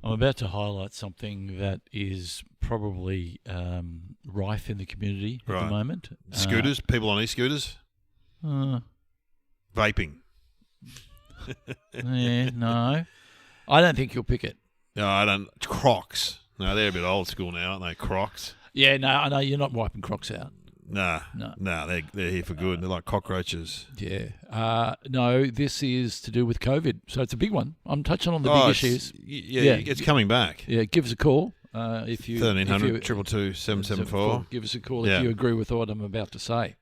I'm about to highlight something that is probably rife in the community at the moment. Scooters, people on e-scooters, vaping. Yeah, no, I don't think you'll pick it. No, I don't. Crocs. No, they're a bit old school now, aren't they? Crocs. Yeah, no, I know you're not wiping Crocs out. No, they're here for good. They're like cockroaches. Yeah. No, this is to do with COVID, so it's a big one. I'm touching on the big issues. Yeah, it's coming back. Yeah, give us a call if you 1300 222 774. Give us a call if you agree with what I'm about to say.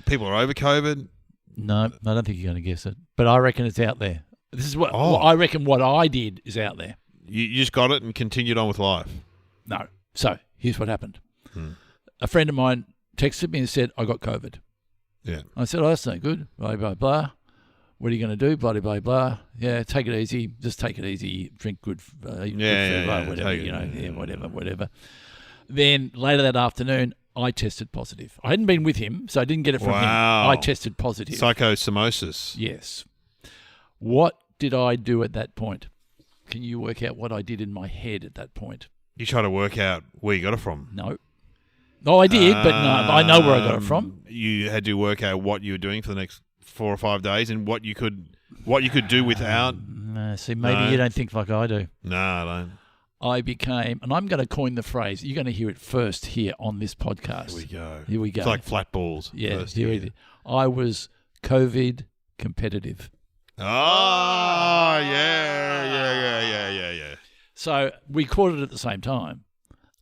People are over COVID. No, I don't think you're going to guess it, but I reckon it's out there. This is what I reckon. What I did is out there. You just got it and continued on with life. No. So here's what happened. A friend of mine texted me and said, I got COVID. Yeah. I said, oh, that's no good. Blah, blah, blah. What are you going to do? Blah, blah, blah. Yeah, take it easy. Just take it easy. Drink good food. Whatever. Then later that afternoon, I tested positive. I hadn't been with him, so I didn't get it from him. I tested positive. Psychosomosis. Yes. What did I do at that point? Can you work out what I did in my head at that point? You try to work out where you got it from. No. Oh, I did, but no, I know where I got it from. You had to work out what you were doing for the next 4 or 5 days and what you could do without. See, maybe you don't think like I do. No, I don't. I became, and I'm going to coin the phrase. You're going to hear it first here on this podcast. Here we go. It's like flat balls. Yeah, I was COVID competitive. Oh, yeah. So we caught it at the same time.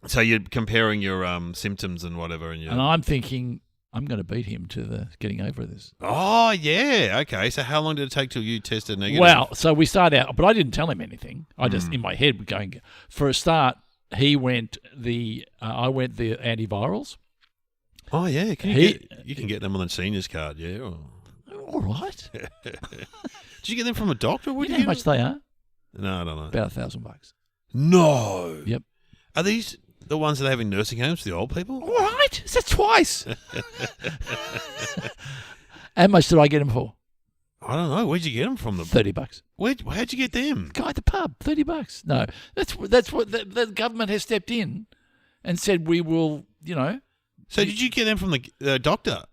So you're comparing your symptoms and whatever, and I'm thinking I'm going to beat him to the getting over this. Oh yeah, okay. So how long did it take till you tested negative? Well, so we started out, but I didn't tell him anything. I just in my head going for a start. He went I went the antivirals. Oh yeah, you can get them on the seniors card, yeah. All right. Did you get them from a doctor? You know how much they are? No, I don't know. About $1,000. No. Yep. Are these the ones that they have in nursing homes for the old people? All right. Is that twice? How much did I get them for? I don't know. Where'd you get them from? $30. How'd you get them? Guy at the pub, $30. No, that's what the government has stepped in and said we will, So did you get them from the doctor?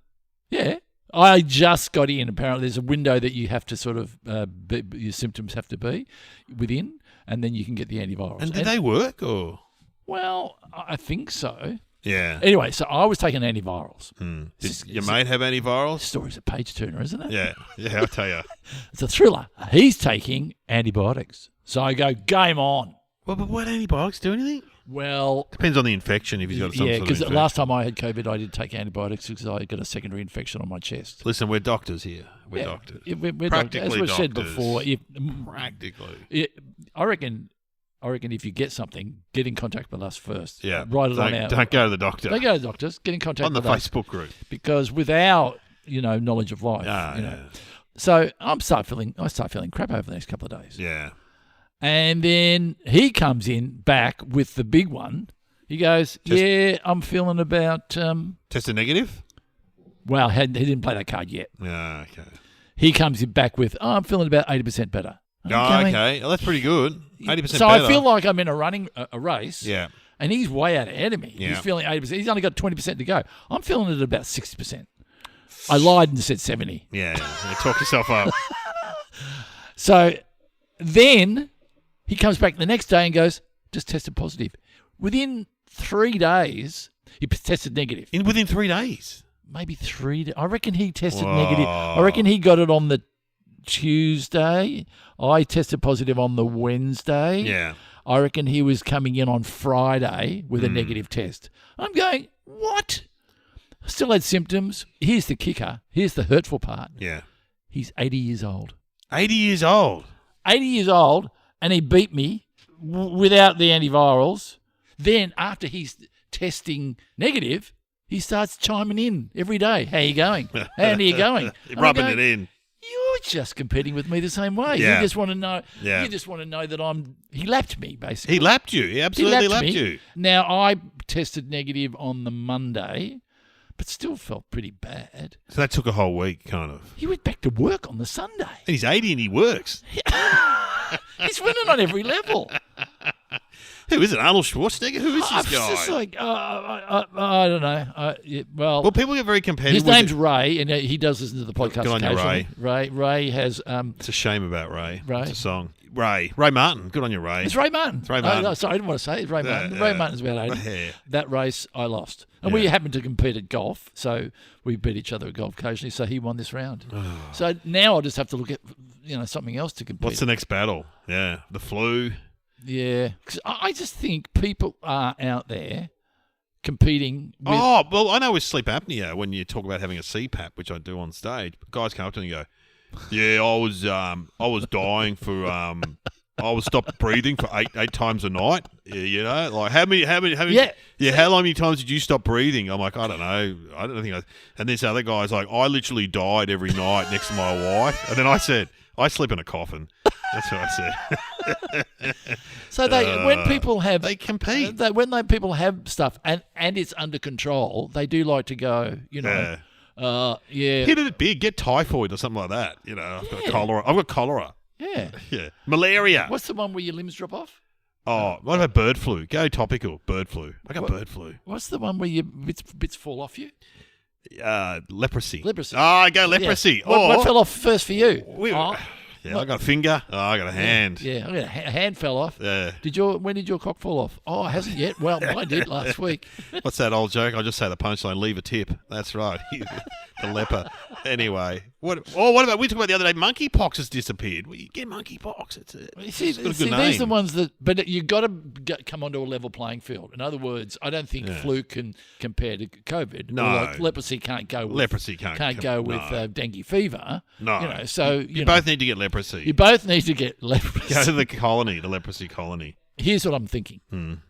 Yeah. I just got in. Apparently there's a window that you have to sort of, your symptoms have to be within, and then you can get the antivirals. And did they work or? Well, I think so. Yeah. Anyway, so I was taking antivirals. Did your mate have antivirals? The story's a page turner, isn't it? Yeah, I'll tell you. It's a thriller. He's taking antibiotics. So I go, game on. Well, but what antibiotics do anything? Well, depends on the infection if he's got some sort of infection. Yeah, because last time I had COVID, I did take antibiotics because I got a secondary infection on my chest. Listen, we're doctors here. We're doctors. We're practically doctors. As we've doctors. said before, practically. I reckon if you get something, get in contact with us first. Yeah. Write it on our. Don't go to the doctor. Don't go to the doctors. Get in contact with us. On the Facebook group. Because with our, knowledge of life, So I start feeling crap over the next couple of days. Yeah. And then he comes in back with the big one. He goes, I'm feeling about... Tested negative? Well, he didn't play that card yet. Yeah, okay. He comes in back with, I'm feeling about 80% better. Okay. Well, that's pretty good. 80% better. So I feel like I'm in a race. Yeah. And he's way out ahead of me. Yeah. He's feeling 80%. He's only got 20% to go. I'm feeling it at about 60%. I lied and said 70. Yeah. Talk yourself up. So then he comes back the next day and goes, just tested positive. Within 3 days, he tested negative. Within 3 days? Maybe 3 days. I reckon he tested negative. I reckon he got it on the Tuesday. I tested positive on the Wednesday. Yeah. I reckon he was coming in on Friday with a negative test. I'm going, what? Still had symptoms. Here's the kicker. Here's the hurtful part. Yeah. He's 80 years old. 80 years old? 80 years old, and he beat me without the antivirals. Then after he's testing negative, he starts chiming in every day. How you going? How are you going? Rubbing it in. You're just competing with me the same way. Yeah. You just want to know. Yeah. You just want to know that he lapped me, basically. He lapped you. He absolutely lapped you. Now I tested negative on the Monday, but still felt pretty bad. So that took a whole week, kind of. He went back to work on the Sunday. And he's 80 and he works. He's winning on every level. Who is it? Arnold Schwarzenegger? Who is I'm this guy? just like, I don't know. Well, People get very competitive. his name's Ray, and he does listen to the podcast Good on you, occasionally. Ray has. It's a shame about Ray. Ray. It's a song. Ray Martin. Good on you, Ray. It's Ray Martin. It's Ray Martin. No, sorry, I didn't want to say it. It's Ray Martin. Ray Martin's about 80. Yeah. That race, I lost. And we happened to compete at golf, so we beat each other at golf occasionally, so he won this round. So now I'll just have to look at something else to compete. What's the next battle? Yeah, the flu. Yeah. 'Cause I just think people are out there competing with... Oh, well, I know with sleep apnea, when you talk about having a CPAP, which I do on stage, guys come up to me and go, yeah, I was dying for... I was stopped breathing for eight times a night. Yeah, like how many? Yeah, how many times did you stop breathing? I'm like, I don't know. I don't think. And this other guy's like, I literally died every night next to my wife. And then I said, I sleep in a coffin. That's what I said. So when people have, they compete. People have stuff and it's under control, they do like to go. Yeah. Hit it big. Get typhoid or something like that. I've got cholera. I've got cholera. Yeah. Yeah. Malaria. What's the one where your limbs drop off? Oh, what about bird flu? Go topical. Bird flu. I got bird flu. What's the one where your bits fall off you? Leprosy. Leprosy. Oh, I go leprosy. Yeah. What fell off first for you? I got a finger. Oh, I got a hand. Yeah, a hand fell off. Yeah. When did your cock fall off? Oh, it hasn't yet. Well, mine did last week. What's that old joke? I'll just say the punchline, leave a tip. That's right. The leper. Anyway. What about, we talked about the other day, monkeypox has disappeared. Well, you get monkeypox. It's got a good name. These are the ones but you've got to come onto a level playing field. In other words, I don't think flu can compare to COVID. No. Like leprosy can't go with dengue fever. No. So you both need to get leprosy. You both need to get leprosy. Go to the leprosy colony. Here's what I'm thinking.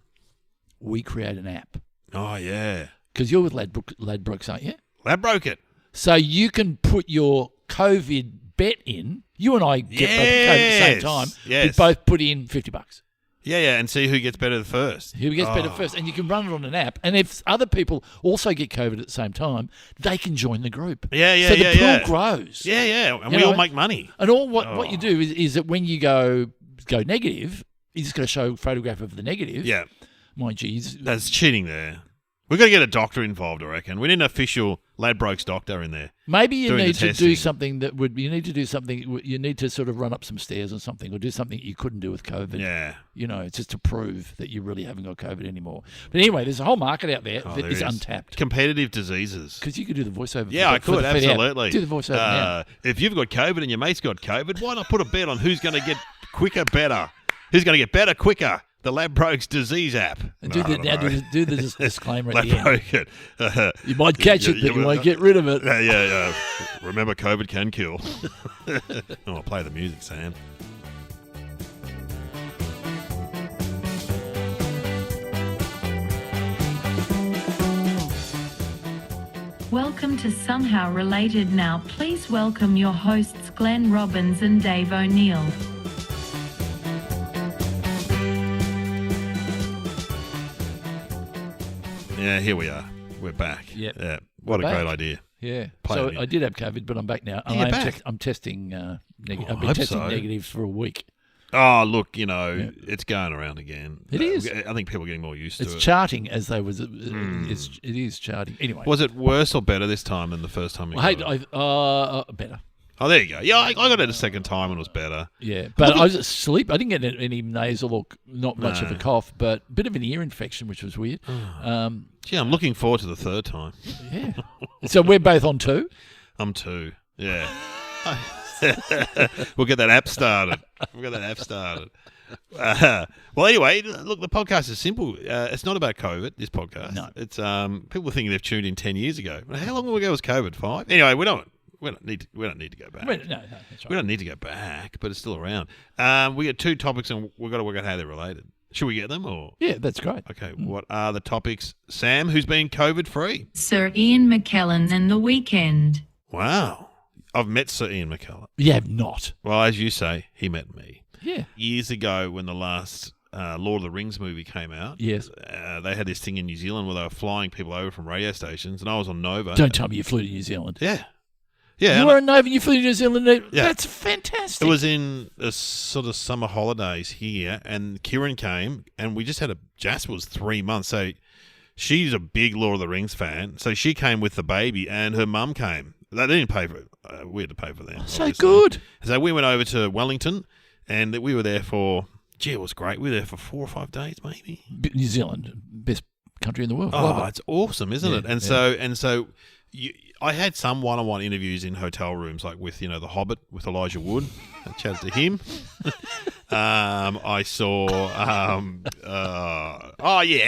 We create an app. Oh, yeah. Because you're with Ladbrokes, aren't you? Ladbroke it. So you can put your COVID bet in. You and I get COVID at the same time. Yes. We both put in $50. Yeah, and see who gets better first. Who gets better first. And you can run it on an app. And if other people also get COVID at the same time, they can join the group. So the pool grows. Yeah. And we all make money. And what you do is that when you go negative, you're just going to show a photograph of the negative. Yeah. Mind you, that's cheating there. We've got to get a doctor involved, I reckon. We need an official Ladbrokes doctor in there. Maybe you need to do something you need to sort of run up some stairs or something, or do something you couldn't do with COVID. Yeah. Just to prove that you really haven't got COVID anymore. But anyway, there's a whole market out there that is untapped. Competitive diseases. Because you could do the voiceover. Yeah, I could, absolutely. Do the voiceover now. If you've got COVID and your mate's got COVID, why not put a bet on who's going to get quicker, better? Who's going to get better, quicker? The Ladbrokes disease app. And do the disclaimer at the end. You might catch it, but you won't get rid of it. Yeah. Remember, COVID can kill. I'll play the music, Sam. Welcome to Somehow Related Now. Please welcome your hosts Glenn Robbins and Dave O'Neill. Yeah, here we are. We're back. Yep. Yeah. What a great idea. Yeah. So I did have COVID, but I'm back now. I'm testing. I've been testing negative for a week. Oh, look, it's going around again. It is. I think people are getting more used to it. It's charting as they was. It is charting. Anyway. Was it worse or better this time than the first time? Better. Oh, there you go. Yeah, I got it a second time and it was better. Yeah, but I was asleep. I didn't get any nasal or not much of a cough, but a bit of an ear infection, which was weird. Gee, I'm looking forward to the third time. Yeah. So we're both on 2? I'm 2, yeah. We'll get that app started. Well, anyway, look, the podcast is simple. It's not about COVID, this podcast. No. It's people are thinking they've tuned in 10 years ago. How long ago was COVID? 5? Anyway, we don't need to go back. No, that's right. We don't need to go back, but it's still around. We got 2 topics, and we've got to work out how they're related. Should we get them? Or yeah, that's great. Okay, what are the topics? Sam, who's been COVID-free? Sir Ian McKellen and the Weekend. Wow. I've met Sir Ian McKellen. You have not. Well, as you say, he met me. Yeah. Years ago when the last Lord of the Rings movie came out. Yes. They had this thing in New Zealand where they were flying people over from radio stations, and I was on Nova. Don't tell me you flew to New Zealand. Yeah. Yeah, You were in Nova and you flew to New Zealand. Yeah. That's fantastic. It was in a sort of summer holidays here, and Kieran came, and we just had Jasper was 3 months, so she's a big Lord of the Rings fan, so she came with the baby, and her mum came. They didn't pay for it. We had to pay for them. so obviously. good. So we went over to Wellington, and we were there for, it was great. We were there for 4 or 5 days, maybe. New Zealand, best country in the world. Oh, Love it. it's awesome, isn't it? And so I had some one-on-one interviews in hotel rooms, like with The Hobbit with Elijah Wood. I chatted to him. I saw. And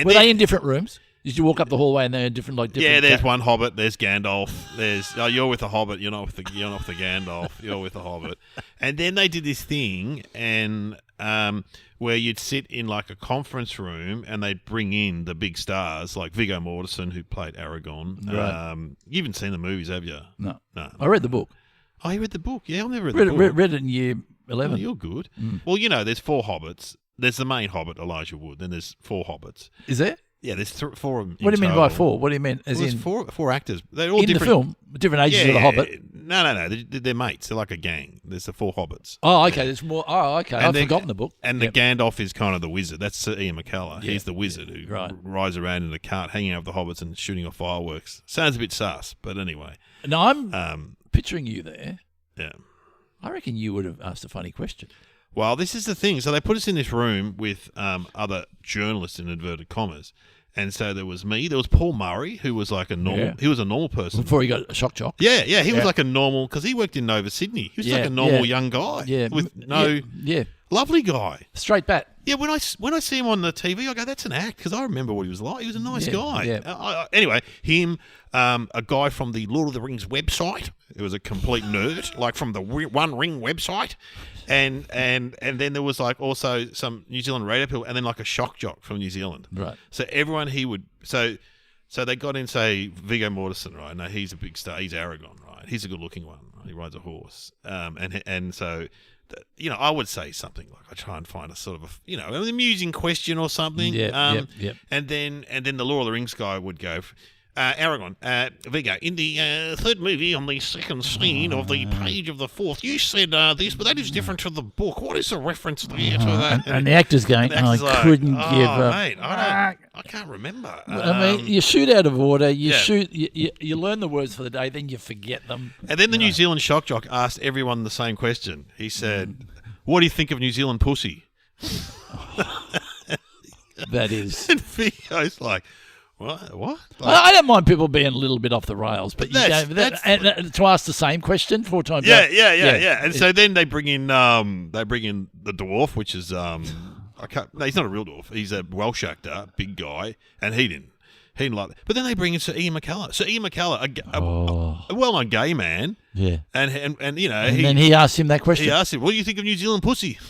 Were they in different rooms? Did you walk up the hallway and they're in different Yeah, there's one Hobbit. There's Gandalf. There's you're with the Hobbit. You're not with the Gandalf. You're with the Hobbit. And then they did this thing, and where you'd sit in like a conference room, and they'd bring in the big stars like Viggo Mortensen, who played Aragorn. Right. You haven't seen the movies, have you? No. No. I read the book. Oh, you read the book? Yeah, I've never read the book. Read it in year 11. Oh, you're good. Well, there's 4 Hobbits. There's the main Hobbit, Elijah Wood. Then there's 4 Hobbits. Is there? Yeah, there's 4 of them. What do you mean by 4? What do you mean? As There's in 4 actors. They're all in different. the film, different ages of the Hobbit. No. They're mates. They're like a gang. There's the 4 hobbits. Oh, okay. There's more. Oh, okay. I've forgotten the book. And the Gandalf is kind of the wizard. That's Sir Ian McKellen. Yeah. He's the wizard who Right. rides around in a cart, hanging out with the hobbits and shooting off fireworks. Sounds a bit sus, but anyway. Now I'm picturing you there. Yeah. I reckon you would have asked a funny question. Well, this is the thing. So they put us in this room with other journalists in inverted commas. And so there was me. There was Paul Murray, who was like a normal. Yeah. He was a normal person. Before he got a shock jock. Yeah. He was like a normal, because he worked in Nova Sydney. He was like a normal young guy. Yeah. With lovely guy. Straight bat. Yeah, when I see him on the TV, I go, that's an act, because I remember what he was like. He was a nice guy. Yeah. Anyway, him, a guy from the Lord of the Rings website. It was a complete nerd, like from the One Ring website. And then there was like also some New Zealand radio people, and then like a shock jock from New Zealand. Right. So everyone so they got in, say, Viggo Mortensen, right? No, he's a big star. He's Aragorn, right? He's a good-looking one. Right? He rides a horse. And so, I would say something like, I try and find a sort of an amusing question or something. Yeah. And then the Lord of the Rings guy would go, Aragorn, Viggo, in the 3rd movie on the 2nd scene of the page of the 4th, you said this, but that is different to the book. What is the reference there to that? And the actor's going, I couldn't give a... Mate, I can't remember. I mean, you shoot out of order. You learn the words for the day, then you forget them. And then the New Zealand shock jock asked everyone the same question. He said, what do you think of New Zealand pussy? That is... And Viggo's like... What? Like, I don't mind people being a little bit off the rails, but to ask the same question 4 times. Yeah. And so then they bring in the dwarf, which is no, he's not a real dwarf. He's a Welsh actor, big guy, and he didn't like that. But then they bring in Sir Ian McKellen. Sir Ian McKellen, a well-known gay man. Yeah. And then he asked him that question. He asked him, "What do you think of New Zealand pussy?"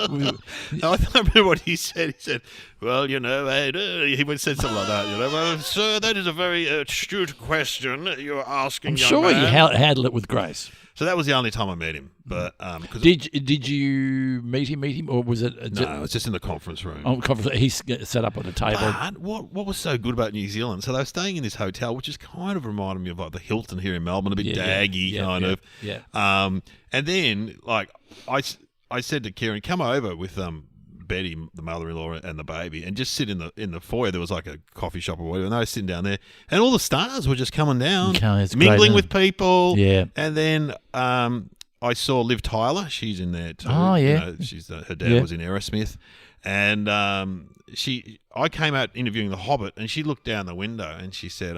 I remember what he said. He said, well, he said something like that. Well, sir, that is a very astute question you're asking. I'm sure you handled it with grace. So that was the only time I met him. But did you meet him, or was it? No, it was just in the conference room. He set up at a table. But what was so good about New Zealand? So they were staying in this hotel, which is kind of reminded me of like the Hilton here in Melbourne, a bit daggy kind of. Yeah. And then like I said to Kieran, come over with Betty, the mother-in-law, and the baby, and just sit in the foyer. There was like a coffee shop or whatever, and they were sitting down there, and all the stars were just coming down, mingling with people. Yeah. And then I saw Liv Tyler. She's in there too. Oh yeah. Her dad was in Aerosmith, and I came out interviewing the Hobbit, and she looked down the window and she said,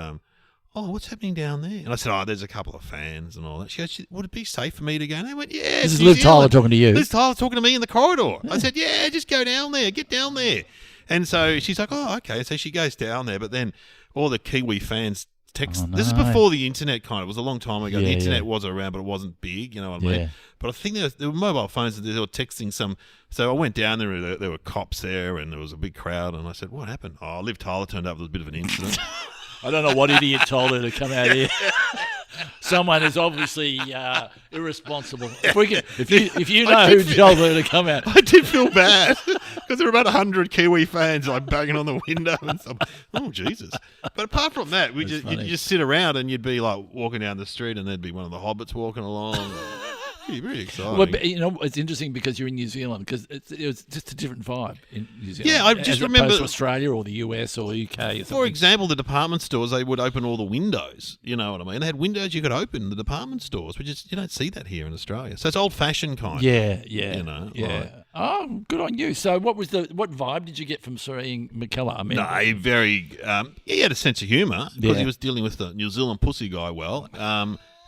"Oh, what's happening down there?" And I said, "Oh, there's a couple of fans and all that." She goes, "Would it be safe for me to go?" And I went, "Yeah." This is Liv Tyler talking to you. Liv Tyler talking to me in the corridor. Yeah. I said, "Yeah, just go down there. Get down there." And so she's like, "Oh, okay." So she goes down there, but then all the Kiwi fans text. Oh, no. This is before the internet kind of. It was a long time ago. The internet was around, but it wasn't big. You know what I mean? But I think there were mobile phones and they were texting some. So I went down there. There were cops there, and there was a big crowd. And I said, "What happened?" "Oh, Liv Tyler turned up. There was a bit of an incident." I don't know what idiot told her to come out here. Someone is obviously irresponsible. If you know who told her to come out. I did feel bad because there were about 100 Kiwi fans like banging on the window and stuff. Oh, Jesus. But apart from that, you'd just sit around and you'd be like walking down the street and there'd be one of the hobbits walking along. Very exciting. Well, but, it's interesting because you're in New Zealand because it was just a different vibe in New Zealand. Yeah, I just remember opposed to Australia or the US or the UK. Or something. For example, the department stores, they would open all the windows. You know what I mean? They had windows you could open in the department stores, which is you don't see that here in Australia. So it's old-fashioned kind. Yeah. You know, yeah. like, Oh, good on you. So, what vibe did you get from Sir Ian McKellen? I mean, no, very. He had a sense of humour because Yeah. he was dealing with the New Zealand pussy guy well.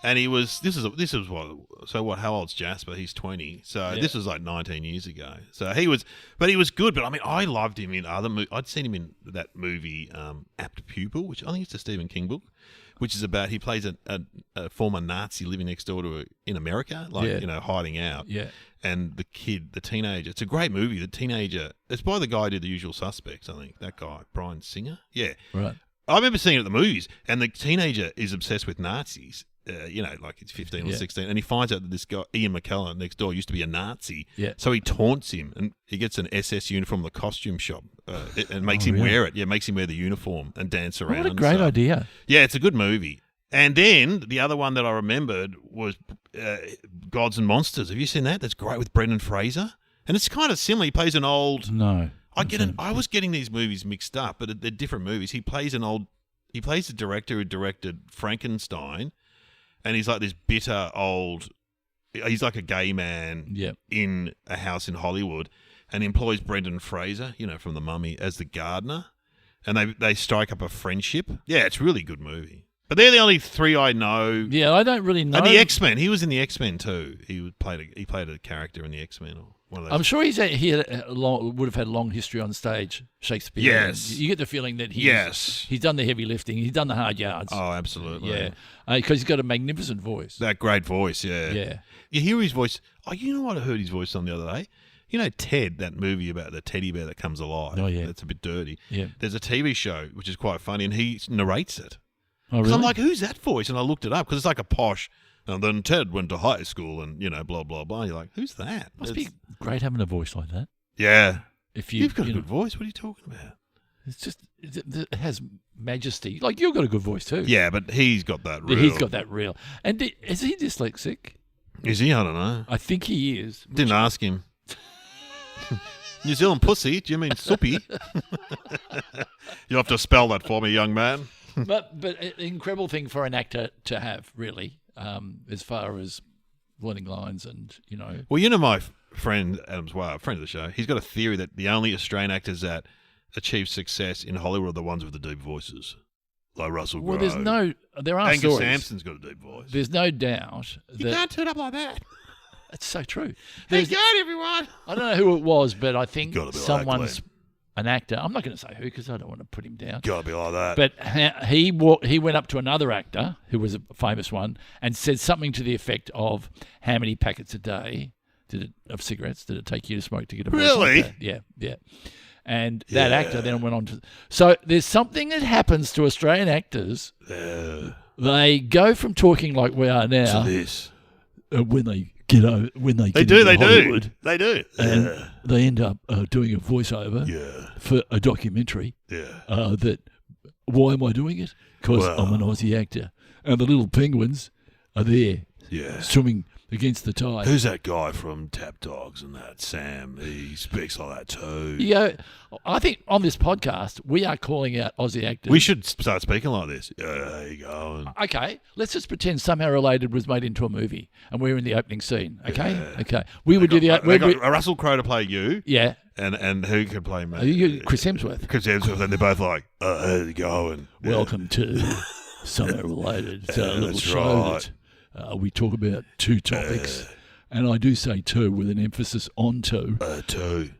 And he was. This is what. So what? How old's Jasper? He's 20. So this was like 19 years ago. So he was, but he was good. But I mean, I loved him in other movies. I'd seen him in that movie, Apt Pupil, which I think it's a Stephen King book, which is about he plays a former Nazi living next door to in America, hiding out. Yeah. And the teenager. It's a great movie. The teenager. It's by the guy who did The Usual Suspects. I think that guy, Bryan Singer. Yeah. Right. I remember seeing it at the movies, and the teenager is obsessed with Nazis. Like he's 15 or 16, and he finds out that this guy, Ian McKellen, next door, used to be a Nazi. Yeah. So he taunts him, and he gets an SS uniform from the costume shop and makes him wear it. Yeah, makes him wear the uniform and dance around. What a great idea. Yeah, it's a good movie. And then the other one that I remembered was Gods and Monsters. Have you seen that? That's great with Brendan Fraser. And it's kind of similar. He plays an old... No. I was getting these movies mixed up, but they're different movies. He plays the director who directed Frankenstein, and he's like this bitter old... He's like a gay man in a house in Hollywood, and employs Brendan Fraser, from The Mummy, as the gardener. And they strike up a friendship. Yeah, it's a really good movie. But they're the only three I know. Yeah, I don't really know. And the X-Men. He was in the X-Men too. He played a character in the X-Men. Or one of those. I'm sure he would have had a long history on stage, Shakespeare. Yes. You get the feeling that he's done the heavy lifting. He's done the hard yards. Oh, absolutely. Yeah, because he's got a magnificent voice. That great voice, yeah. Yeah. You hear his voice. Oh, you know what? I heard his voice on the other day. You know Ted, that movie about the teddy bear that comes alive. Oh, yeah. That's a bit dirty. Yeah. There's a TV show which is quite funny, and he narrates it. Oh, really? So I'm like, who's that voice? And I looked it up because it's like a posh. And then Ted went to high school, and blah blah blah. You're like, who's that? Must be great having a voice like that. Yeah. If you've got a good voice. What are you talking about? It's just it has majesty. Like you've got a good voice too. Yeah, but he's got that real. He's got that real. And is he dyslexic? Is he? I don't know. I think he is. Didn't ask him. New Zealand pussy? Do you mean soupy? You'll have to spell that for me, young man. but an incredible thing for an actor to have, really, as far as learning lines and, Well, my friend Adam Swire, friend of the show, he's got a theory that the only Australian actors that achieve success in Hollywood are the ones with the deep voices, like Russell Crowe. Well, there are Angus stories. Sampson's got a deep voice. There's no doubt You can't turn up like that. It's so true. Hey, God, everyone. I don't know who it was, but I think Gotta be someone's like an actor. I'm not going to say who because I don't want to put him down. Gotta be like that. But he went up to another actor who was a famous one and said something to the effect of, "How many packets a day of cigarettes did it take you to smoke to get a voice Really? like that?" Yeah. And that actor then went on to... So there's something that happens to Australian actors. They go from talking like we are now to this. When they get over, They do. and they end up doing a voiceover for a documentary. That why am I doing it? Because I'm an Aussie actor, and the little penguins are there, swimming against the tide. Who's that guy from Tap Dogs and that Sam? He speaks like that too. I think on this podcast we are calling out Aussie actors. We should start speaking like this. There you go. Okay, let's just pretend Somehow Related was made into a movie, and we're in the opening scene. Okay. We would do the. We got Russell Crowe to play you. Yeah. And who could play me? Chris Hemsworth. And they're both like, how's it going? Welcome to Somehow Related. It's a little that's show right. that we talk about two topics. And I do say two with an emphasis on two. Two.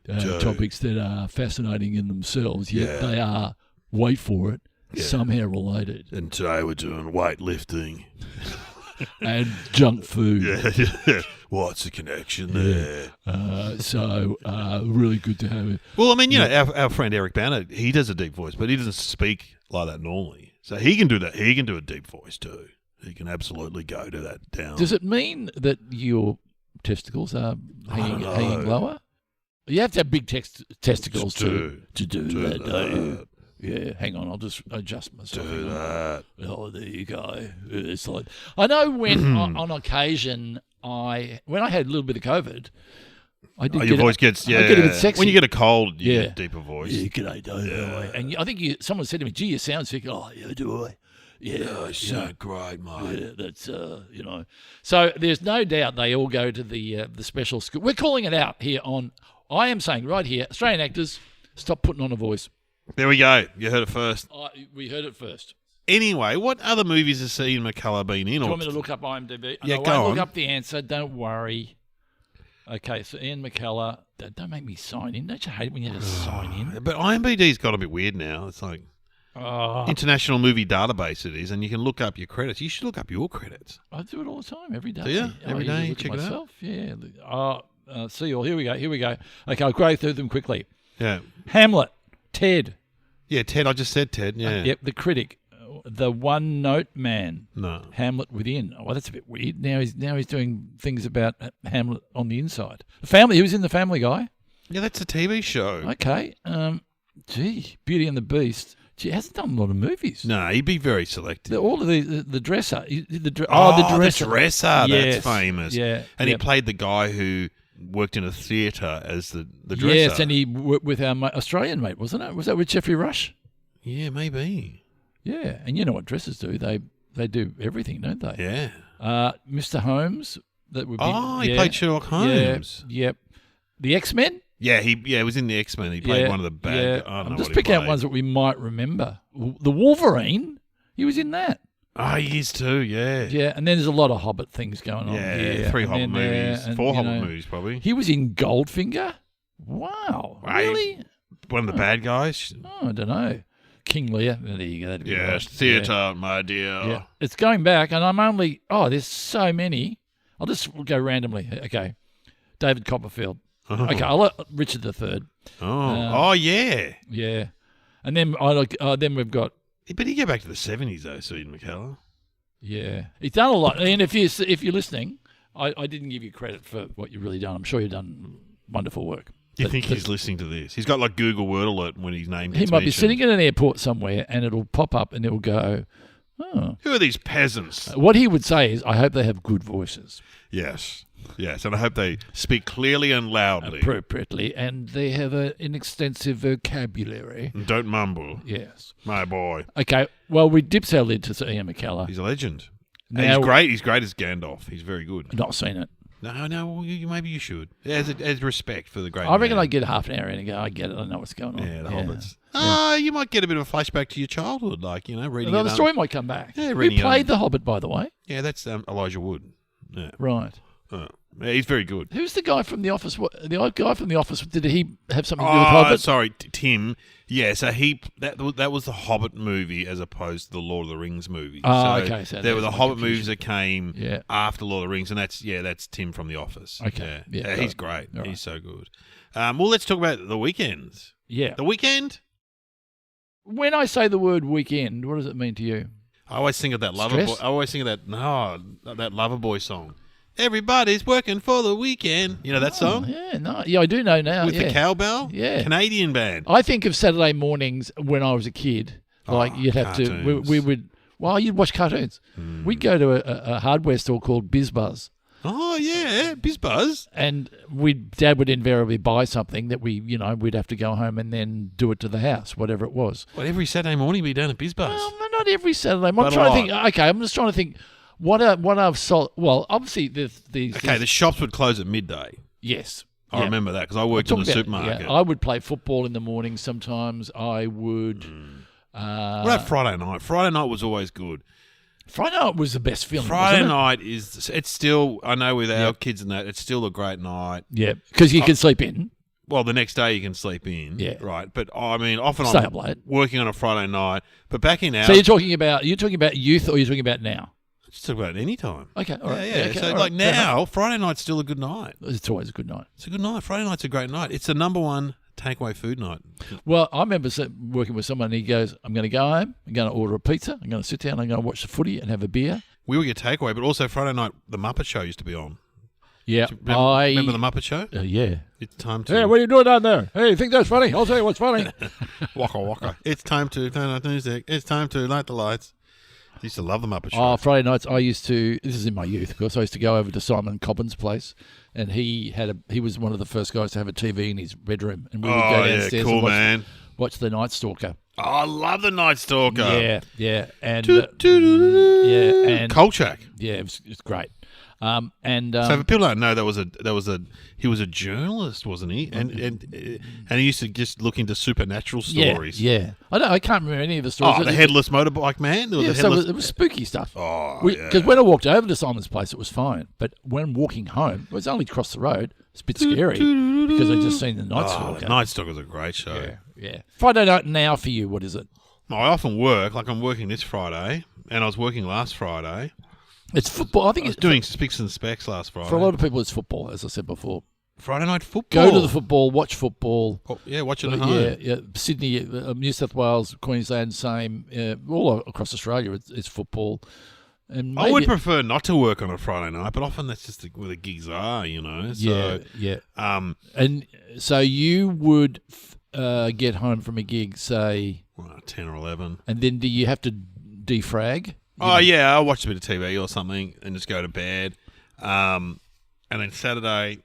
Topics that are fascinating in themselves, yet they are, wait for it, somehow related. And today we're doing weightlifting. And junk food. What's the connection there? So really good to have it. Well, I mean, our friend Eric Banner, he does a deep voice, but he doesn't speak like that normally. So he can do that. He can do a deep voice too. he can absolutely go to that down. Does it mean that your testicles are hanging lower? You have to have big testicles to do that, don't you? Yeah, hang on, I'll just adjust myself. Do that. Oh, there you go. It's like I know when on occasion when I had a little bit of COVID, I did. Your voice gets I get a bit sexy when you get a cold. You get a deeper voice. Yeah, g'day, don't I? And I think someone said to me, "Gee, you sound sick." Oh, yeah, do I? Yeah, you sound great, mate. Yeah, that's So there's no doubt they all go to the special school. We're calling it out here on. I am saying right here, Australian actors, stop putting on a voice. There we go. You heard it first. We heard it first. Anyway, what other movies has Ian McKellen been in? Do you want me to look up IMDb? Yeah, I go won't on. look up the answer. Don't worry. Okay, so Ian McKellen. Don't make me sign in. Don't you hate it when you have to sign in? But IMDb's got a bit weird now. It's like International Movie Database it is, and you can look up your credits. You should look up your credits. I do it all the time, every day. Do you? Every day you check it out? Yeah. See you all. Here we go. Okay, I'll go through them quickly. Yeah. Hamlet. Ted. Yeah, Ted. I just said Ted. Yeah. Yep, The Critic. The One Note Man. No. Hamlet Within. Oh, that's a bit weird. Now he's doing things about Hamlet on the inside. The Family. He was in The Family Guy. Yeah, that's a TV show. Okay. Beauty and the Beast. Gee, he hasn't done a lot of movies. No, he'd be very selective. All of the Dresser. The Dresser. The Dresser. Yes. That's famous. Yeah. And he played the guy who worked in a theatre as the Dresser. Yes, and he worked with our Australian mate, wasn't it? Was that with Jeffrey Rush? Yeah, maybe. Yeah, and you know what dressers do? They do everything, don't they? Yeah. Mr. Holmes. That would be. He played Sherlock Holmes. Yeah, yep. The X-Men. Yeah, he was in the X-Men. He played one of the bad. I don't know I'm just what he picking out played. ones that we might remember. The Wolverine. He was in that. Oh, he is too. Yeah. Yeah, and then there's a lot of Hobbit things going on. Yeah, 3 Hobbit movies, 4 Hobbit movies probably. He was in Goldfinger. Wow, really? One of the bad guys. Oh, I don't know. King Lear. There you go. Yes, theatre, my dear. Yeah. It's going back, and I'm only. Oh, there's so many. I'll just go randomly. Okay, David Copperfield. Okay, I'll let Richard III. Yeah. Yeah, and then then we've got. But he go back to the 70s though, Ian McKellen. Yeah, he's done a lot. And if you're listening, I didn't give you credit for what you've really done. I'm sure you've done wonderful work. Do you think he's listening to this? He's got like Google Word alert when his name gets He might be mentioned. sitting in an airport somewhere, and it'll pop up, and it'll go. Oh. Who are these peasants? What he would say is, I hope they have good voices. Yes, and I hope they speak clearly and loudly. Appropriately, and they have an extensive vocabulary. And don't mumble. Yes. My boy. Okay, well, we dipped our lid to Ian McKellen. He's a legend. Now, and he's great. He's great as Gandalf. He's very good. I've not seen it. No, well, maybe you should. As respect for the great I reckon man. I get half an hour in and go, I get it, I know what's going on. Yeah, the Hobbits. You might get a bit of a flashback to your childhood, like, reading Well, the story might come back. Yeah, Who played the Hobbit, by the way? Yeah, that's Elijah Wood. Yeah. Right. Yeah, he's very good. Who's the guy from The Office? The old guy from The Office, did he have something to do with Hobbit? Sorry, Tim. Yeah, so that was the Hobbit movie as opposed to the Lord of the Rings movie. Okay. So there were the Hobbit movies confusion. that came after Lord of the Rings, and that's Tim from The Office. Okay. Yeah, he's great. Right. He's so good. Well, let's talk about the weekends. Yeah. The weekend? When I say the word weekend, what does it mean to you? I always think of that Stress? Loverboy. I always think of that Loverboy song. Everybody's working for the weekend. You know that song? Yeah, I do know now. With the cowbell? Yeah. Canadian band. I think of Saturday mornings when I was a kid. Like you'd have cartoons. we would. Well, you'd watch cartoons. We'd go to a hardware store called BizBuzz. Oh yeah, BizBuzz. And Dad would invariably buy something that we'd have to go home and then do it to the house, whatever it was. What, every Saturday morning we down at BizBuzz? Well, not every Saturday. I'm trying to think. Okay, I'm just trying to think. What I've sold. Well, obviously the shops would close at midday. Yes. I remember that because I worked in the supermarket. Yeah, I would play football in the morning sometimes. I would. What about Friday night? Friday night was always good. Friday night was the best feeling. Friday night it's still, I know with our kids and that, it's still a great night. Yeah, because you can sleep in. Well, the next day you can sleep in. Yeah. Right. But I mean, often Stay I'm up late. working on a Friday night. But back in our... So you're talking about youth or you're talking about now? Just talk about it any time. Okay, all right. Yeah. Okay, So all like right. now, Friday night's still a good night. It's always a good night. It's a good night. Friday night's a great night. It's the number one takeaway food night. Well, I remember working with someone and he goes, I'm going to go home, I'm going to order a pizza, I'm going to sit down, I'm going to watch the footy and have a beer, we would get takeaway, but also Friday night, the Muppet Show used to be on. Yeah. Remember the Muppet Show? Yeah. It's time to... Hey, what are you doing down there? Hey, you think that's funny? I'll tell you what's funny. Waka waka. It's time to turn on the music. It's time to light the lights. I used to love the Muppet Show. Oh, Friday nights, this is in my youth, of course, I used to go over to Simon Cobbin's place, and he was one of the first guys to have a TV in his bedroom, and we would go downstairs and watch the Night Stalker. Oh, I love the Night Stalker. Yeah. And, and Kolchak. Yeah, it's great. So for people don't know, he was a journalist, wasn't he? And he used to just look into supernatural stories. Yeah. I can't remember any of the stories. Oh, the headless motorbike man. It was spooky stuff. Oh, because when I walked over to Simon's place, it was fine. But when walking home, it was only across the road. It's a bit scary because I'd just seen the Night Stalker. The Night Stalker's a great show. Yeah. Friday night now for you, what is it? I often work, like I'm working this Friday, and I was working last Friday. It's football. I think it's doing Spicks and Specs last Friday. For a lot of people, it's football, as I said before. Friday night football. Go to the football, watch football. Oh, yeah, watch it at home. Yeah. Sydney, New South Wales, Queensland, same. All across Australia, it's football. And I would prefer not to work on a Friday night, but often that's just where the gigs are, you know. So, yeah. And so you would get home from a gig, say 10 or 11, and then do you have to defrag? Yeah, I'll watch a bit of TV or something and just go to bed. And then Saturday's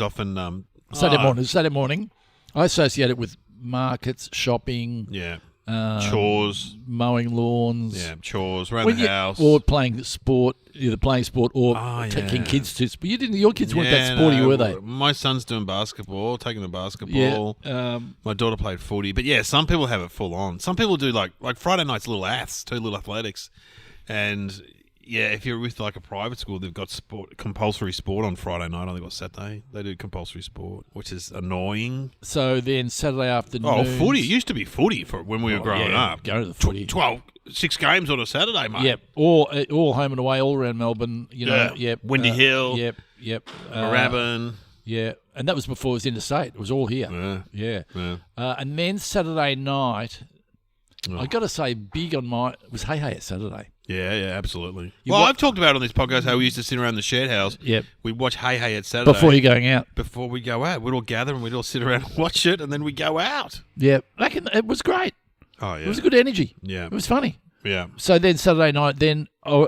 often... Saturday morning. I associate it with markets, shopping. Yeah. Chores. Mowing lawns. Yeah, chores, around the house. Or playing sport, either playing sport or taking kids to... But your kids weren't that sporty, were they? My son's doing basketball, taking the basketball. Yeah. My daughter played footy. But yeah, some people have it full on. Some people do like Friday night's little athletics. And yeah, if you're with like a private school, they've got compulsory sport on Friday night. I think it was Saturday. They do compulsory sport, which is annoying. So then Saturday afternoon. Oh, footy. It used to be footy for when we were growing up. Go to the footy. 6 games on a Saturday, mate. Yep. All home and away, all around Melbourne. You know. Yep. Windy Hill. Yep. Moorabbin. Yeah. And that was before it was interstate. It was all here. Yeah. And then Saturday night, I got to say, big on it was Hey Hey at Saturday. Yeah, absolutely. I've talked about on this podcast how we used to sit around the shed house. Yep. We'd watch Hey Hey at Saturday. Before you're going out. Before we go out. We'd all gather and we'd all sit around and watch it, and then we'd go out. Yeah. It was great. Oh, yeah. It was good energy. Yeah. It was funny. Yeah. So then Saturday night,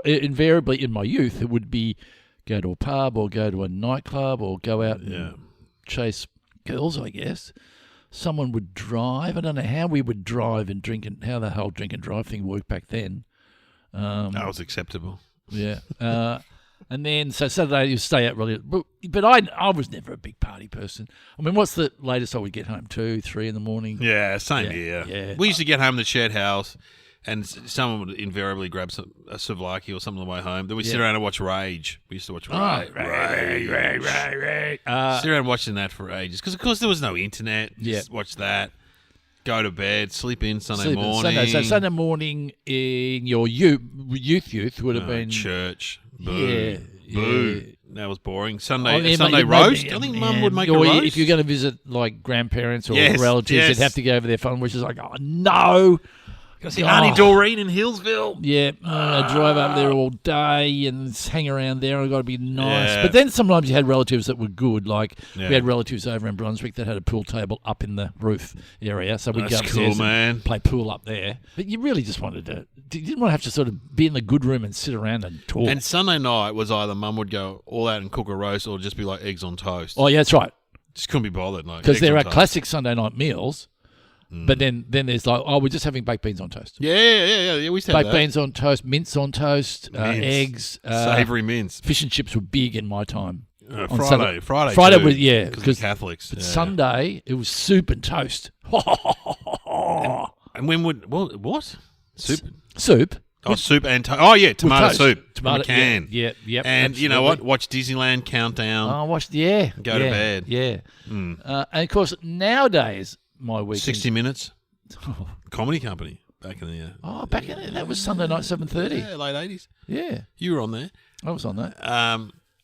invariably in my youth, it would be go to a pub or go to a nightclub or go out and chase girls, I guess. Someone would drive. I don't know how we would drive and drink and how the whole drink and drive thing worked back then. That was acceptable. Yeah. And then, so Saturday you stay out really. But I was never a big party person. I mean, what's the latest I would get home? 2, 3 in the morning? Yeah, same here. Yeah. We used to get home to the shared house, and someone would invariably grab a souvlaki or something on the way home. Then we'd sit around and watch Rage. We used to watch Rage. Rage. Sit around watching that for ages. Because, of course, there was no internet. Just watch that. Go to bed, sleep in Sunday morning. So Sunday morning in your youth would have been church. Boo. Yeah. Boo. That was boring. Sunday roast. I think Mum would make a roast. If you're going to visit like grandparents or relatives, you'd have to go over there fun, which is like, oh no. Go see Auntie Doreen in Hillsville. Yeah, drive up there all day and hang around there. I've got to be nice. Yeah. But then sometimes you had relatives that were good. Like we had relatives over in Brunswick that had a pool table up in the roof area. So we'd go upstairs and play pool up there. But you really just you didn't want to have to sort of be in the good room and sit around and talk. And Sunday night was either Mum would go all out and cook a roast or just be like eggs on toast. Oh, yeah, that's right. Just couldn't be bothered. Because there are classic Sunday night meals. But then there's like, we're just having baked beans on toast. Yeah. We used to have baked beans on toast, mince on toast, eggs. Savoury mince. Fish and chips were big in my time. Friday too, was, because Catholics. But Sunday, it was soup and toast. and when what? Soup? Soup. Oh, soup and toast. Oh, yeah, tomato soup. Tomato can. Yeah. And absolutely. You know what? Watch Disneyland Countdown. Go to bed. Yeah. And of course, nowadays, my weekend. 60 Minutes. Comedy Company back in the year. Oh, back in that was Sunday night, 7:30. Yeah, late 80s. Yeah. You were on there. I was on that.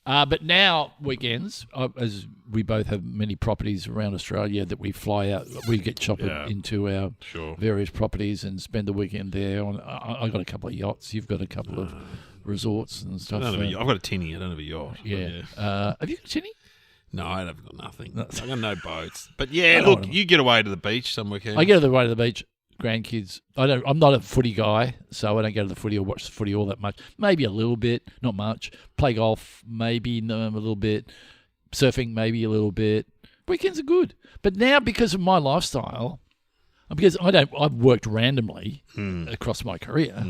But now, weekends, as we both have many properties around Australia that we fly out, we get choppered into our various properties and spend the weekend there. I got a couple of yachts. You've got a couple of resorts and I stuff. don't have a yacht. I've got a tinny. I don't have a yacht. but Yeah. Have you got a tinny? No, I have got nothing. No. I've got no boats. But yeah, I don't look, want 'em. you get away to the beach some weekend. I go to the way to the beach. Grandkids. I'm not a footy guy, so I don't go to the footy or watch the footy all that much. Maybe a little bit, not much. Play golf, maybe a little bit. Surfing, maybe a little bit. Weekends are good, but now because of my lifestyle, because I've worked randomly across my career.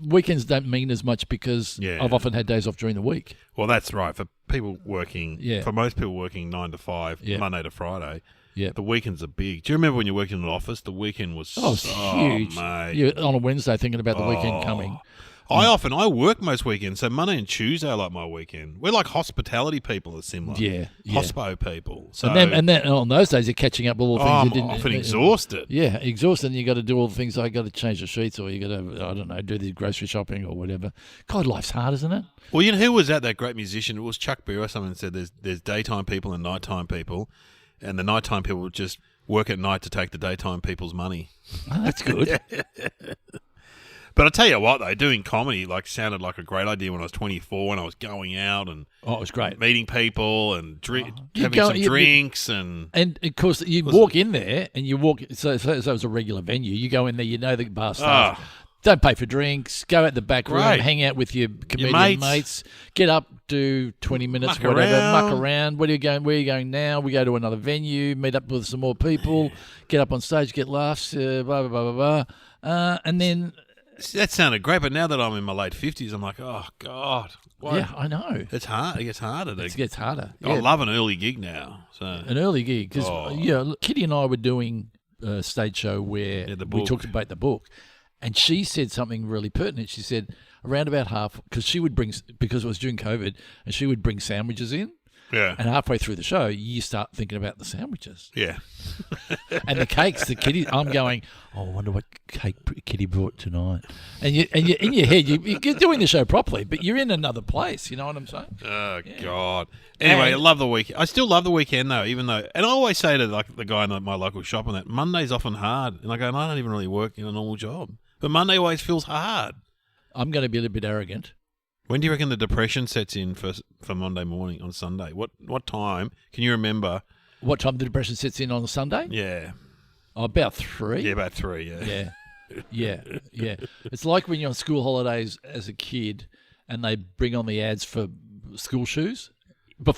Weekends don't mean as much because I've often had days off during the week. Well, that's right. For people working, for most people working 9 to 5, Monday to Friday, the weekends are big. Do you remember when you worked in an office? The weekend was huge. Mate. You're on a Wednesday thinking about the weekend coming. I work most weekends, so Monday and Tuesday are like my weekend. We're like hospitality people are similar. Yeah. Hospo people. So, and then on those days, you're catching up with all the things I'm you didn't. often exhausted. Yeah, exhausted. And you got to do all the things. I got to change the sheets, or you got to, I don't know, do the grocery shopping or whatever. God, life's hard, isn't it? Well, you know who was that great musician? It was Chuck Berry. Someone said there's daytime people and nighttime people, and the nighttime people just work at night to take the daytime people's money. Oh, that's good. But I tell you what, though, doing comedy sounded like a great idea when I was 24, when I was going out and it was great, meeting people and having some drinks and of course you walk in there and you walk. So it was a regular venue. You go in there, you know the bar staff. Don't pay for drinks. Go out the back room, hang out with your comedian mates. Get up, do 20 minutes, muck around. Where are you going? Where are you going now? We go to another venue, meet up with some more people, get up on stage, get laughs, blah blah blah blah blah, and then. That sounded great, but now that I'm in my late 50s, I'm like, oh, God. What? Yeah, I know. It's hard. It gets harder. It gets harder. I love an early gig now. So an early gig. Because, Kitty and I were doing a stage show where we talked about the book, and she said something really pertinent. She said around about half, because it was during COVID, and she would bring sandwiches in. Yeah. And halfway through the show, you start thinking about the sandwiches. Yeah. And the cakes, the Kitty. I'm going, I wonder what cake Kitty brought tonight. And you in your head, you're doing the show properly, but you're in another place. You know what I'm saying? Oh, God. Anyway, I love the weekend. I still love the weekend, though, even though... And I always say to the guy in my local shop on that, Monday's often hard. And I go, I don't even really work in a normal job. But Monday always feels hard. I'm going to be a little bit arrogant. When do you reckon the depression sets in for Monday morning on Sunday? What time can you remember? What time the depression sets in on a Sunday? Yeah. Oh, about 3. Yeah, about 3, yeah. Yeah. It's like when you're on school holidays as a kid and they bring on the ads for school shoes.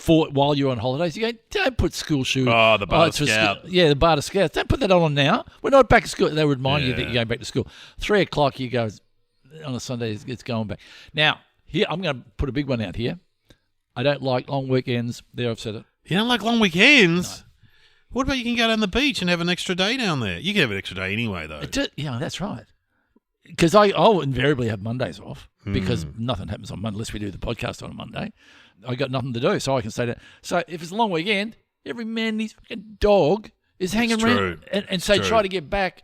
While you're on holidays, you go, don't put school shoes. Oh, the Barter Scout. The Barter Scouts. Don't put that on now. We're not back to school. They remind you that you're going back to school. 3 o'clock, you go, on a Sunday, it's going back. Now, here, I'm going to put a big one out here. I don't like long weekends. There, I've said it. You don't like long weekends? No. What about you can go down the beach and have an extra day down there? You can have an extra day anyway, though. Yeah, that's right. Because I'll invariably have Mondays off because nothing happens on Monday unless we do the podcast on a Monday. I got nothing to do, so I can say that. So if it's a long weekend, every man and his fucking dog is hanging around. And so try to get back.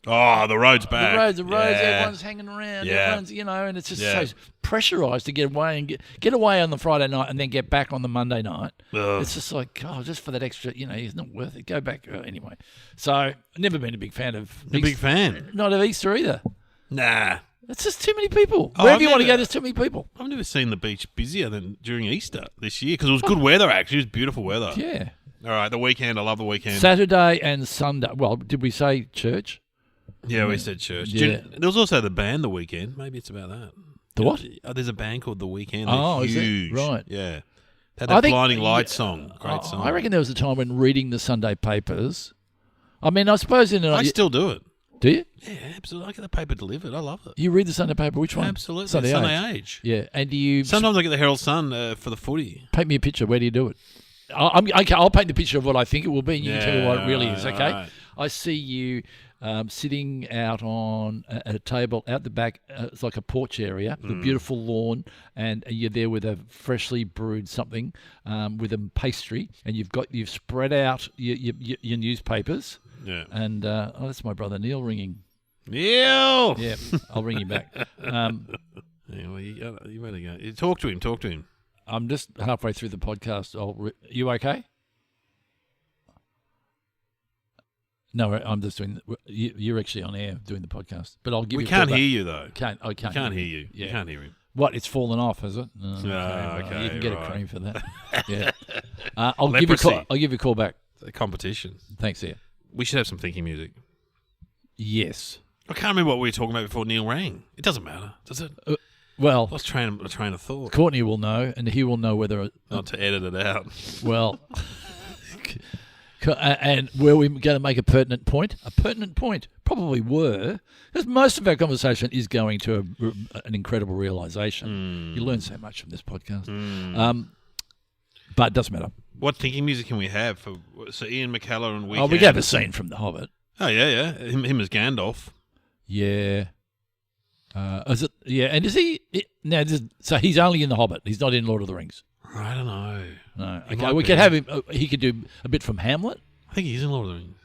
Oh, the road's back. The roads, everyone's hanging around. Everyone's, and it's just so pressurised to get away and get away on the Friday night and then get back on the Monday night. Ugh. It's just like, just for that extra, it's not worth it. Go back anyway. So, I've never been a big fan of Not of Easter either. Nah. It's just too many people. Wherever you want to go, there's too many people. I've never seen the beach busier than during Easter this year because it was good weather, actually. It was beautiful weather. Yeah. All right, the weekend. I love the weekend. Saturday and Sunday. Well, did we say church? Yeah, we said church. Yeah. There was also the band The Weekend. Maybe it's about that. The what? There's a band called The Weekend. They're huge. Is it? Right. Yeah. Had that Blinding Lights song. Great song. I reckon there was a time when reading the Sunday papers. I mean, I suppose I still do it. Do you? Yeah, absolutely. I get the paper delivered. I love it. You read the Sunday paper? Which one? Absolutely. Sunday Age. Yeah. And do you... Sometimes I get the Herald Sun for the footy. Paint me a picture. Where do you do it? I'll paint the picture of what I think it will be, and you can tell me what it really is, okay? Right. I see you sitting out on a table out the back. It's like a porch area, with a beautiful lawn, and you're there with a freshly brewed something with a pastry, and you've spread out your newspapers. Yeah. And that's my brother Neil ringing. Neil! Yeah, I'll ring you back. Anyway, you better go. Talk to him. I'm just halfway through the podcast. You okay? No, I'm just doing. You're actually on air doing the podcast, but I'll give. We can't hear you though. I can't hear you. Yeah. You can't hear him. What? It's fallen off, has it? Oh, okay, you can get right. a cream for that. Yeah. I'll give you a call back. The competition. Thanks, Ian. We should have some thinking music. Yes. I can't remember what we were talking about before Neil rang. It doesn't matter, does it? Well, Lost train of thought. Courtney will know, and he will know whether... Not to edit it out. Well... And were we going to make a pertinent point? A pertinent point. Probably were. Because most of our conversation is going to an incredible realisation. You learn so much from this podcast. But it doesn't matter. What thinking music can we have for Sir Ian McKellen and Weekends? Oh, we gave a scene from The Hobbit. Oh, yeah. Him as Gandalf. Yeah. Is it? Yeah, and is he... So he's only in The Hobbit. He's not in Lord of the Rings. I don't know. No. Okay, we could have him... he could do a bit from Hamlet. I think he's in Lord of the Rings.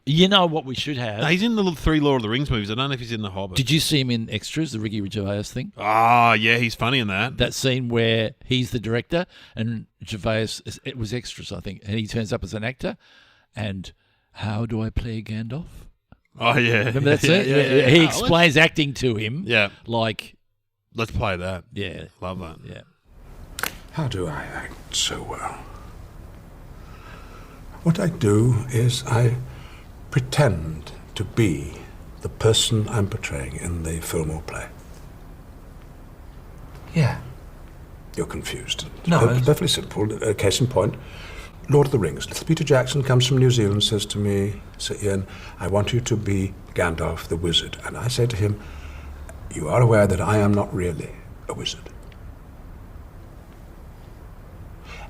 You know what we should have? No, he's in the 3 Lord of the Rings movies. I don't know if he's in The Hobbit. Did you see him in Extras, the Ricky Gervais thing? Ah, yeah, he's funny in that. That scene where he's the director and Gervais, it was Extras, I think, and he turns up as an actor. And how do I play Gandalf? Oh, yeah. Remember that scene? Yeah. He explains acting to him. Yeah. Like... Let's play that. Yeah. Love that. Yeah. How do I act so well? What I do is I pretend to be the person I'm portraying in the film or play. Yeah. You're confused. No, It's perfectly simple. Case in point, Lord of the Rings. Little Peter Jackson comes from New Zealand, says to me, Sir Ian, I want you to be Gandalf the wizard. And I say to him, you are aware that I am not really a wizard.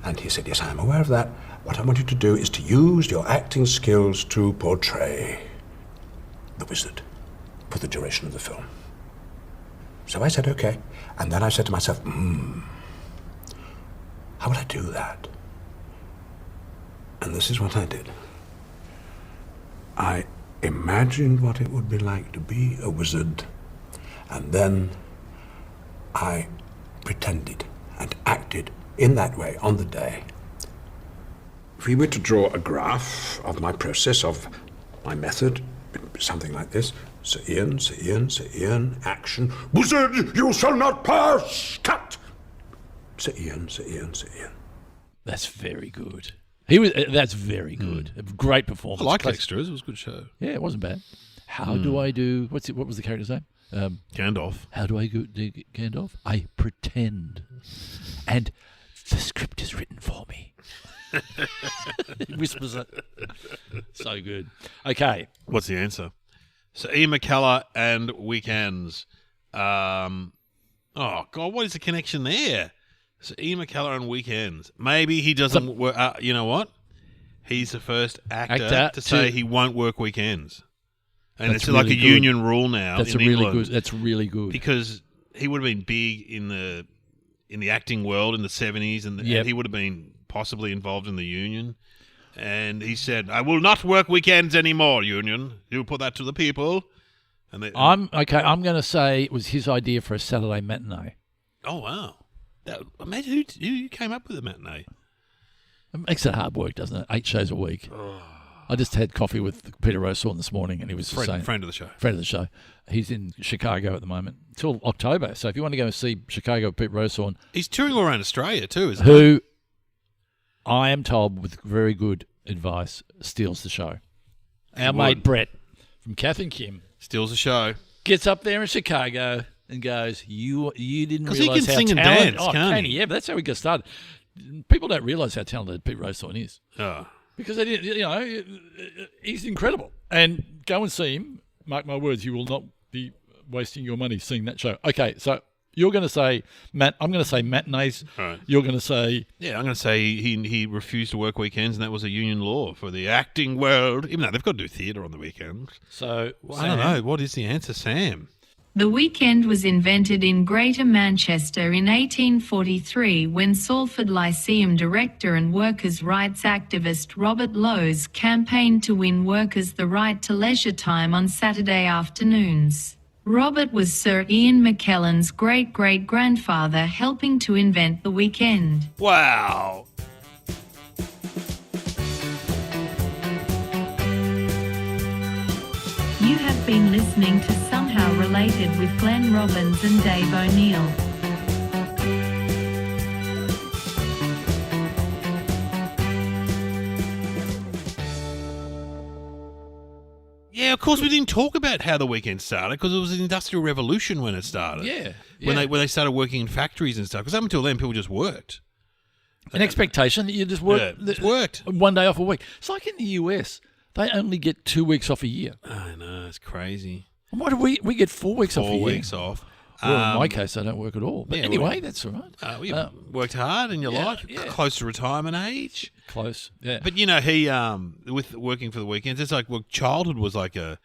And he said, yes, I am aware of that. What I want you to do is to use your acting skills to portray the wizard for the duration of the film. So I said, okay. And then I said to myself, how would I do that? And this is what I did. I imagined what it would be like to be a wizard, and then I pretended and acted in that way on the day. If we were to draw a graph of my process, of my method, something like this: Sir Ian, Sir Ian, Sir Ian, action, wizard, you shall not pass, cut! Sir Ian, Sir Ian, Sir Ian. That's very good. That's very good. A great performance. I liked Extras. It was a good show. Yeah, it wasn't bad. How do I do... What was the character's name? Gandalf. How do I do Gandalf? I pretend. And the script is written for me. He whispers it. So good. Okay. What's the answer? So Ian McKellen and Weekends. Oh, God, what is the connection there? So Ian McKellen and Weekends. Maybe he doesn't work. You know what? He's the first actor to say he won't work weekends. And That's it's like really a good. union rule now That's in really England. good. That's really good. Because he would have been big in the acting world in the 70s, and he would have been possibly involved in the union. And he said, I will not work weekends anymore, union. You put that to the people. And I'm going to say it was his idea for a Saturday matinee. Oh, wow. Imagine who came up with a matinee. It makes it hard work, doesn't it? 8 shows a week. Oh. I just had coffee with Peter Rosewarne this morning, and he was saying... Friend of the show. Friend of the show. He's in Chicago at the moment until October. So if you want to go and see Chicago with Pete Rosewarne... He's touring all around Australia too, isn't he? Who, I am told, with very good advice, steals the show. Our mate Brett from Kath and Kim Steals the show. gets up there in Chicago and goes, you didn't 'Cause he realise can how sing and talented... dance, can't he? Yeah, but that's how he got started. People don't realise how talented Pete Rosewarne is. Oh. Because they didn't, he's incredible. And go and see him. Mark my words, you will not be wasting your money seeing that show. Okay, so you're going to say, I'm going to say matinees. All right. You're going to say... Yeah, I'm going to say he refused to work weekends, and that was a union law for the acting world, even though they've got to do theatre on the weekends. So, Well, I don't know. What is the answer, Sam? The weekend was invented in Greater Manchester in 1843 when Salford Lyceum director and workers' rights activist Robert Lowes campaigned to win workers the right to leisure time on Saturday afternoons. Robert was Sir Ian McKellen's great-great-grandfather, helping to invent the weekend. Wow. You have been listening to Somehow Related with Glenn Robbins and Dave O'Neill. Yeah, of course we didn't talk about how the weekend started because it was an industrial revolution when it started. Yeah. When they started working in factories and stuff. Because up until then, people just worked. An expectation that you just work. Yeah, it's worked. One day off a week. It's like in the US. They only get 2 weeks off a year. I know, it's crazy. And why do we get 4 weeks off a year? 4 weeks off. Well, in my case, I don't work at all. But anyway, that's all right. You worked hard in your life, close to retirement age. Close, yeah. But, you know, he, with working for the weekends, it's like, well, childhood was like a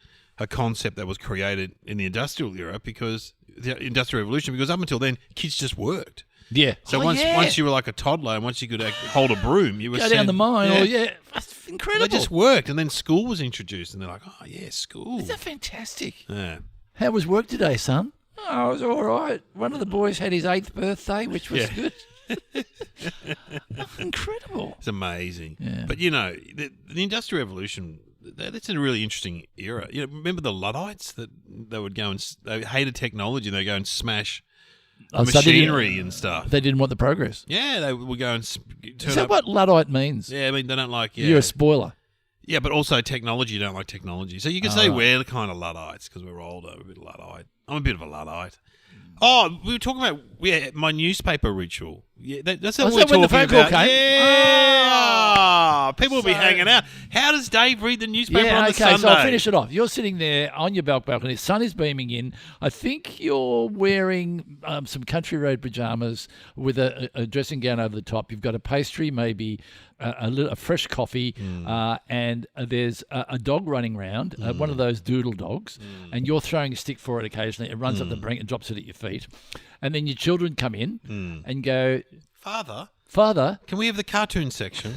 concept that was created in the industrial era because the industrial revolution, because up until then, kids just worked. Yeah. So once you were like a toddler and once you could hold a broom, you were go down the mine. Yeah. That's incredible. They just worked, and then school was introduced, and they're like, oh, yeah, school. Isn't that fantastic? Yeah. How was work today, son? Oh, it was all right. One of the boys had his 8th birthday, which was good. Incredible. It's amazing. Yeah. But, you know, the Industrial Revolution, that's a really interesting era. You know, remember the Luddites that they would go and they hated technology and they go and smash machinery and stuff. They didn't want the progress. Yeah, they would go and turn Is that up. what Luddite means? Yeah, I mean, they don't like... Yeah. You're a spoiler. Yeah, but also technology, you don't like technology. So you can say we're the kind of Luddites because we're older, we're a bit Luddite. I'm a bit of a Luddite. Oh, we were talking about my newspaper ritual. Yeah, that's what we're talking when the phone call about. came? Yeah, people will be hanging out. How does Dave read the newspaper on the Sunday? So I'll finish it off. You're sitting there on your balcony. The sun is beaming in. I think you're wearing some country road pajamas with a dressing gown over the top. You've got a pastry, maybe a fresh coffee, and there's a dog running around, one of those doodle dogs, and you're throwing a stick for it occasionally. It runs up the brink and drops it at your feet. And then your children come in and go, Father, can we have the cartoon section?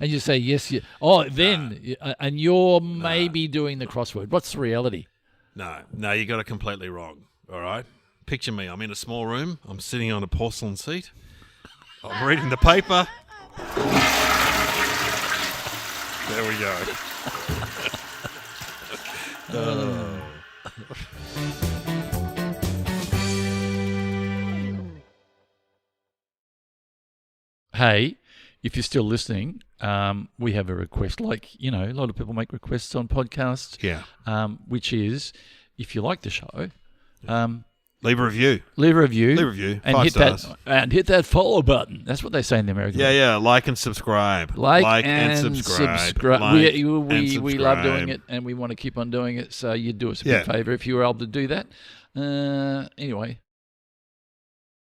And you say, yes. And you're maybe doing the crossword. What's the reality? No, you got it completely wrong, all right? Picture me. I'm in a small room. I'm sitting on a porcelain seat. I'm reading the paper. There we go. Hey, if you're still listening, we have a request. Like, a lot of people make requests on podcasts. Yeah. Which is, if you like the show, leave a review. And hit that follow button. That's what they say in the American. Yeah. Like and subscribe. Like and subscribe. We love doing subscribe. it, and we want to keep on doing it. So you'd do us a big favour if you were able to do that. Anyway,